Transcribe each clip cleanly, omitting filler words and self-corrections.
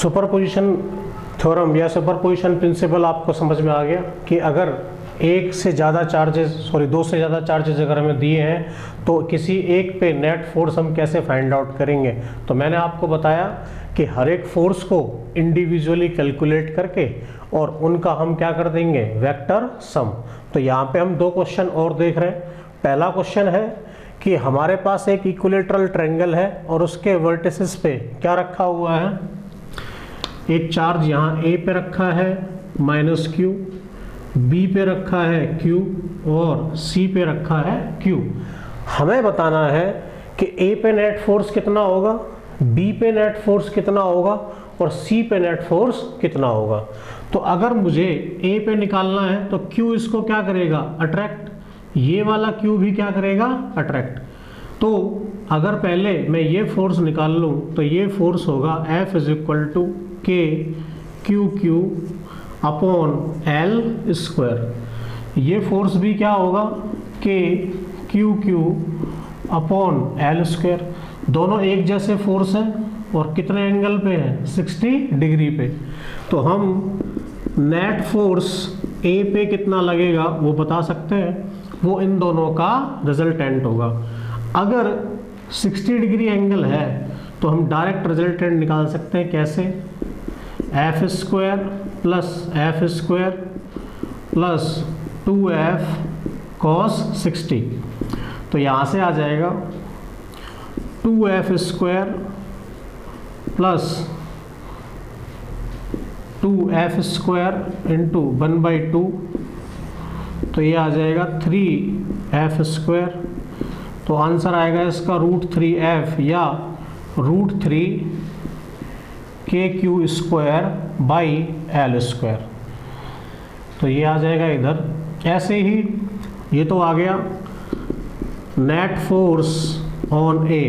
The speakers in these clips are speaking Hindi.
सुपरपोजिशन थ्योरम या सुपरपोजिशन प्रिंसिपल आपको समझ में आ गया कि अगर दो से ज़्यादा चार्जेस अगर हमें दिए हैं तो किसी एक पे नेट फोर्स हम कैसे फाइंड आउट करेंगे। तो मैंने आपको बताया कि हर एक फोर्स को इंडिविजुअली कैलकुलेट करके और उनका हम क्या कर देंगे, वेक्टर सम। तो यहाँ पे हम दो क्वेश्चन और देख रहे हैं। पहला क्वेश्चन है कि हमारे पास एक इक्विलेटरल ट्रायंगल है और उसके वर्टिसेस पे क्या रखा हुआ है, एक चार्ज यहाँ A पे रखा है -Q, B पे रखा है Q और C पे रखा है Q। हमें बताना है कि A पे नेट फोर्स कितना होगा, B पे नेट फोर्स कितना होगा और C पे नेट फोर्स कितना होगा। तो अगर मुझे A पे निकालना है तो Q इसको क्या करेगा, अट्रैक्ट, ये वाला Q भी क्या करेगा, अट्रैक्ट। तो अगर पहले मैं ये फोर्स निकाल लूँ तो ये फोर्स होगा F = KQQ अपॉन L²। ये फोर्स भी क्या होगा, KQQ अपॉन L²। दोनों एक जैसे फोर्स हैं और कितने एंगल पे हैं, 60 डिग्री पे। तो हम नेट फोर्स A पे कितना लगेगा वो बता सकते हैं, वो इन दोनों का रिजल्टेंट होगा। अगर 60 डिग्री एंगल है तो हम डायरेक्ट रिजल्टेंट निकाल सकते हैं, कैसे, F² प्लस 2F cos 60। तो यहाँ से आ जाएगा 2F² प्लस 2F² इंटू 1/2, तो ये आ जाएगा 3F²। तो आंसर आएगा इसका √3F या √3 KQ²/L²। तो ये आ जाएगा इधर। ऐसे ही ये तो आ गया नेट फोर्स ऑन A।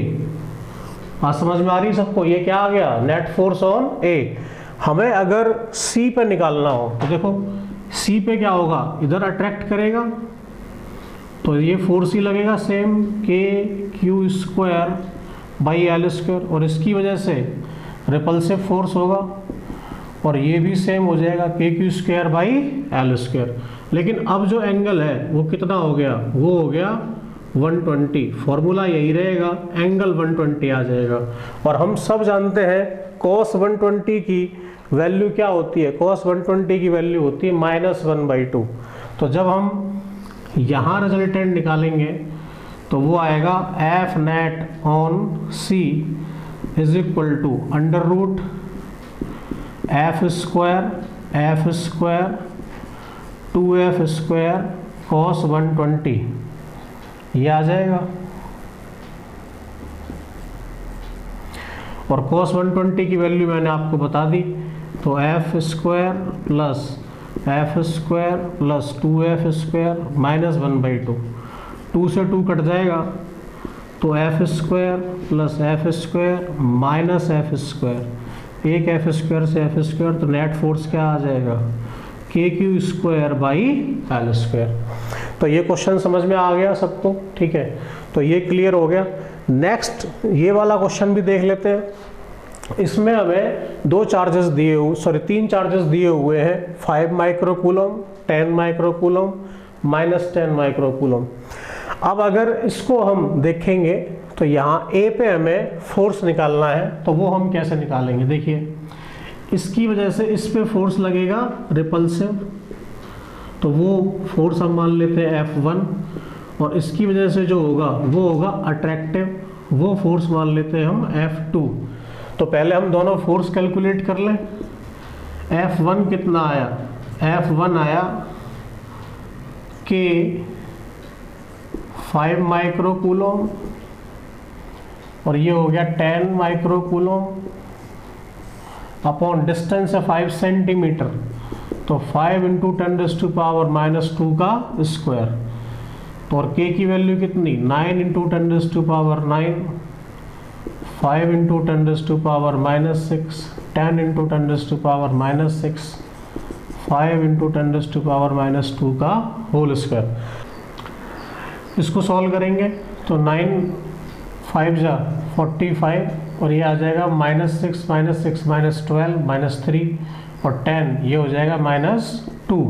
बात समझ में आ रही सबको, ये क्या आ गया, नेट फोर्स ऑन A। हमें अगर C पे निकालना हो तो देखो C पे क्या होगा, इधर अट्रैक्ट करेगा तो ये फोर्स ही लगेगा सेम, KQ²/L², और इसकी वजह से रिपल्सिव फोर्स होगा और ये भी सेम हो जाएगा, KQ²/L²। लेकिन अब जो एंगल है वो कितना हो गया, वो हो गया 120। फॉर्मूला यही रहेगा, एंगल 120 आ जाएगा। और हम सब जानते हैं cos 120 की वैल्यू क्या होती है, cos 120 की वैल्यू होती है -1/2। तो जब हम यहाँ रिजल्टेंट निकालेंगे तो वो आएगा F net on C = √F² 2F² cos 120, ये आ जाएगा। और cos 120 की वैल्यू मैंने आपको बता दी, तो F² प्लस 2F² -1/2, 2 से 2 कट जाएगा तो F² plus F² minus F², एक F² से F², तो नेट फोर्स क्या आ जाएगा, KQ²/L²। तो ये क्वेश्चन समझ में आ गया सबको, ठीक है। तो ये क्लियर हो गया। नेक्स्ट ये वाला क्वेश्चन भी देख लेते हैं। इसमें हमें तीन चार्जेस दिए हुए हैं, 5 माइक्रोकूलम, 10 माइक्रोकूलम, -10 माइक्रोकूलम। अब अगर इसको हम देखेंगे तो यहाँ A पे हमें फोर्स निकालना है, तो वो हम कैसे निकालेंगे, देखिए इसकी वजह से इस पे फोर्स लगेगा रिपल्सिव, तो वो फोर्स हम मान लेते हैं F1, और इसकी वजह से जो होगा वो होगा अट्रैक्टिव, वो फोर्स मान लेते हैं हम F2। तो पहले हम दोनों फोर्स कैलकुलेट कर लें। F1 कितना आया, F1 आया कि 5 माइक्रोकूलम और ये हो गया 10 माइक्रोकूलम अपॉन डिस्टेंस है 5 सेंटीमीटर, तो 5 × 10⁻⁻² का स्क्वायर। तो और K की वैल्यू कितनी, 9 × 10⁻⁹, 5 × 10⁻⁻6, 10 × 10⁻⁻6, 5 × 10⁻² का होल स्क्वायर। इसको सॉल्व करेंगे तो 9 5 जा 45 और ये आ जाएगा -6 -6 -12 -3 और 10, ये हो जाएगा -2।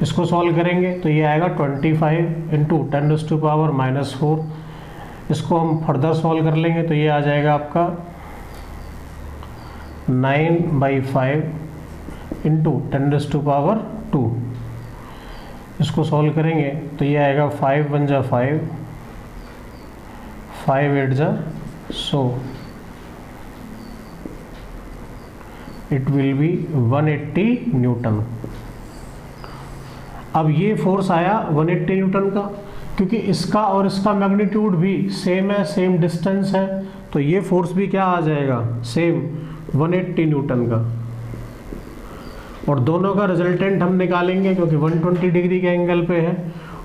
इसको सॉल्व करेंगे तो ये आएगा 25 इंटू 10⁻⁻4। इसको हम फर्दर सॉल्व कर लेंगे तो ये आ जाएगा आपका 9/5 इंटू 10⁻²। इसको सॉल्व करेंगे तो ये आएगा 5 1 जा 5, 5 8 जा 100, इट विल बी 180 न्यूटन। अब ये फोर्स आया 180 न्यूटन का, क्योंकि इसका और इसका मैग्नीट्यूड भी सेम है, सेम डिस्टेंस है, तो ये फोर्स भी क्या आ जाएगा, सेम 180 न्यूटन का। और दोनों का रिजल्टेंट हम निकालेंगे क्योंकि 120 डिग्री के एंगल पे है।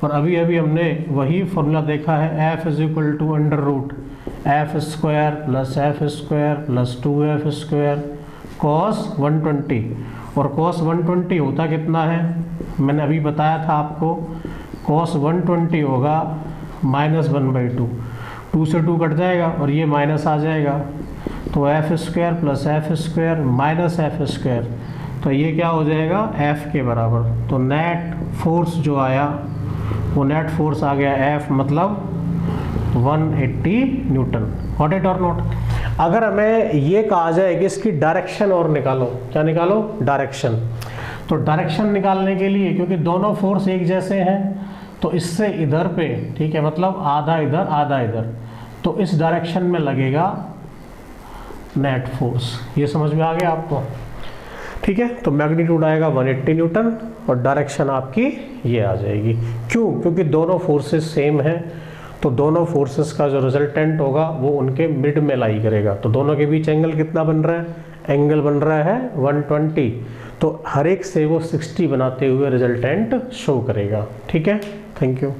और अभी अभी हमने वही फॉर्मूला देखा है, F = √f² + f² + 2f² cos 120। और cos 120 होता कितना है, मैंने अभी बताया था आपको, cos 120 होगा -1/2, 2 से 2 कट जाएगा और ये माइनस आ जाएगा, तो f² + f² - f², तो ये क्या हो जाएगा, F के बराबर। तो नेट फोर्स जो आया वो नेट फोर्स आ गया F मतलब 180 न्यूटन। व्हाट इट और नॉट। अगर हमें ये कहा जाए कि इसकी डायरेक्शन और निकालो, क्या निकालो, डायरेक्शन, तो डायरेक्शन निकालने के लिए, क्योंकि दोनों फोर्स एक जैसे हैं, तो इससे इधर पे, ठीक है, मतलब आधा इधर आधा इधर, तो इस डायरेक्शन में लगेगा नेट फोर्स। ये समझ में आ गया आपको, ठीक है। तो मैग्नीट्यूड आएगा 180 न्यूटन और डायरेक्शन आपकी ये आ जाएगी। क्यों, क्योंकि दोनों फोर्सेस सेम हैं, तो दोनों फोर्सेस का जो रिजल्टेंट होगा वो उनके मिड में लाई करेगा। तो दोनों के बीच एंगल कितना बन रहा है, एंगल बन रहा है 120, तो हर एक से वो 60 बनाते हुए रिजल्टेंट शो करेगा, ठीक है। Thank you.